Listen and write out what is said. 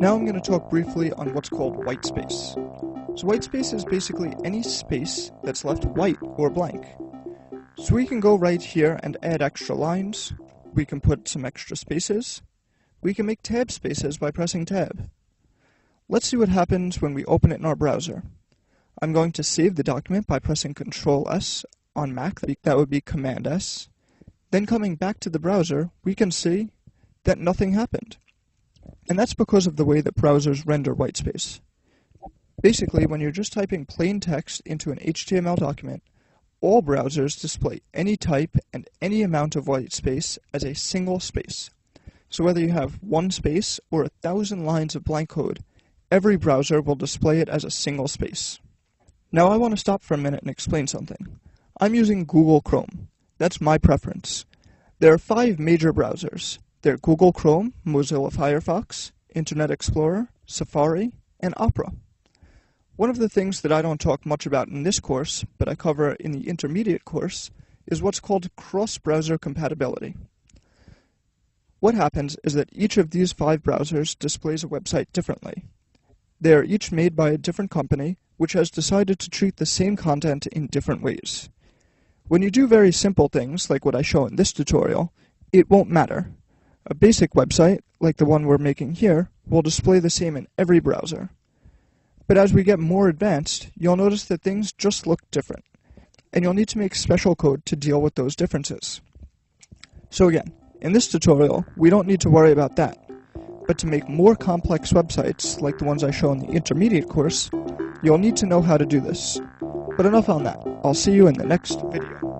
Now I'm going to talk briefly on what's called white space. So white space is basically any space that's left white or blank. So we can go right here and add extra lines, we can put some extra spaces, we can make tab spaces by pressing tab. Let's see what happens when we open it in our browser. I'm going to save the document by pressing Ctrl+S on Mac, that would be Command-S. Then coming back to the browser, we can see that nothing happened. And that's because of the way that browsers render whitespace. Basically, when you're just typing plain text into an HTML document, all browsers display any type and any amount of whitespace as a single space. So whether you have one space or 1,000 lines of blank code, every browser will display it as a single space. Now I want to stop for a minute and explain something. I'm using Google Chrome. That's my preference. There are 5 major browsers. They're Google Chrome, Mozilla Firefox, Internet Explorer, Safari, and Opera. One of the things that I don't talk much about in this course, but I cover in the intermediate course, is what's called cross-browser compatibility. What happens is that each of these 5 browsers displays a website differently. They are each made by a different company, which has decided to treat the same content in different ways. When you do very simple things, like what I show in this tutorial, it won't matter. A basic website, like the one we're making here, will display the same in every browser. But as we get more advanced, you'll notice that things just look different, and you'll need to make special code to deal with those differences. So again, in this tutorial, we don't need to worry about that. But to make more complex websites, like the ones I show in the intermediate course, you'll need to know how to do this. But enough on that. I'll see you in the next video.